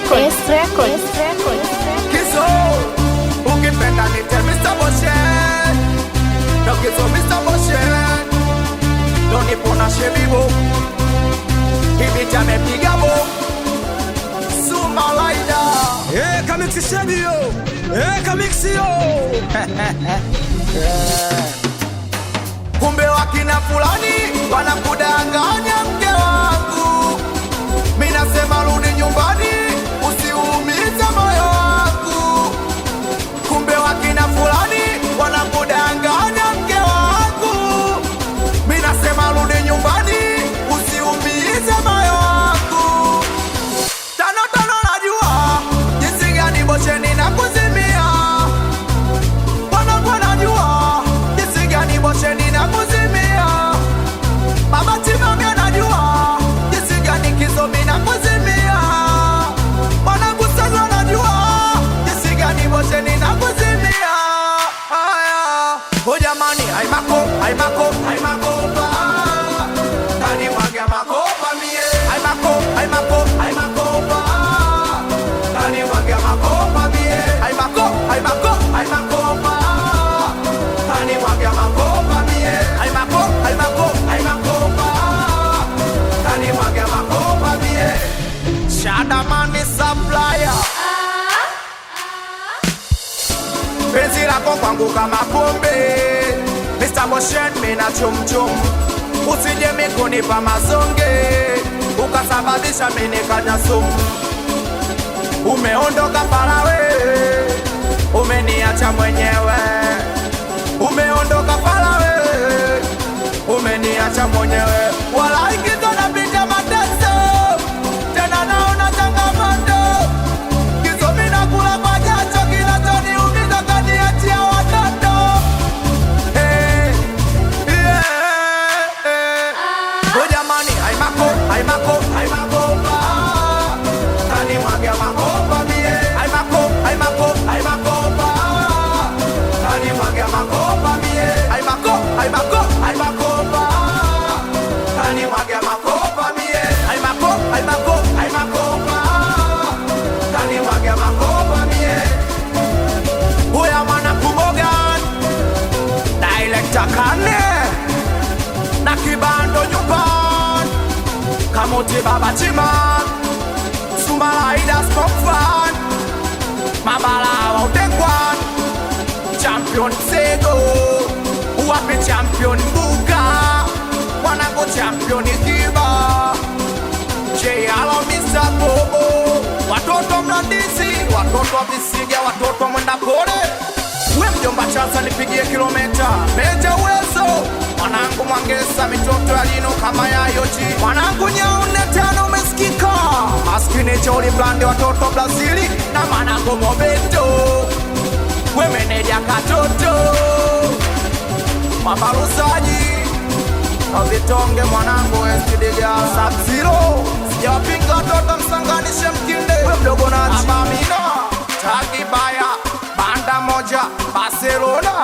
Records. Kizo, ukipenda nite Mr. Boshen. No Kizo Mr. Boshen. No nipona shebibo. Hivi chame pigabo. Suma laida. Kamixi Shebio, Kamixi yo. Kumbe wakina fulani wanakudanganya mke wangu. Mimi nasema rudi nyumbani usiumize moyo wangu. Kumbe wakina fulani wanakudanganya mke wangu. Mimi nasema rudi nyumbani usiumize moyo wangu. Tano tano najua jinsi gani Bosheni na kuzimia. Wanangu najua jinsi gani Bosheni na kuzimia. Baba Timami anajua jinsi gani Kizo mimi na kuzimia. Wanangu sasa najua jinsi gani Bosheni na kuzimia. Haya, oh jamani, haimako ba. Tani mwaga makopa mie. Haimako ba. Tani mwaga makopa mie. Haimako ba. Tani mwaga makopa mie. Haimako ba. Tani mwaga makopa mie. Shada Money Supplier. Penzi lako kwangu kama pombe. Mr. Boshen mina chum. Usije mikunipa mazonge. Ukasababisha mimi nikaja sumu. Umeondoka Farawe. Umeniacha mwenyewe. Umeondoka Farawe. Umeniacha mwenyewe. Wala Kizo napita mateso. Tena naona changamoto. Kizo mimi nakula kwa jasho, kinachoniumiza kaniachia watoto. Oh jamani, haimako ba. Tani mwaga makopa mie. Haimako ba. Tani mwaga makopa mie. Haimako ba. Tani mwaga makopa mie. Haimako ba. Tani mwaga makopa mie. Huya mwana Kumogan Director Kane na Kibando nyumbani. Kamote Baba Chima Sumalaida Spokfan Mabala wa Utekwan Champion Sego Uwape Champion Buka Wanango Champion Ikiba J.Alo Mr. Bobo Watoto Mlandisi, watoto Visiga, watoto Mwenda Pole. We mjomba Chansa nipigie kilometa Meja Uwezo Mwanangu Mwangesa mitoto ya lino kama ya Yoji. Mwanangu Nyaune tano umesikika. Maskini Joli Blande watoto Brazili. Na mwanangu Mobeto we meneja Katoto Mabarusaji Vitonge mwanangu Estidiga Sub-Zero. Sijawapinga watoto msanganishe Mkinde. We mdogo na Abamina Tagi Baya Banda Moja Barcelona.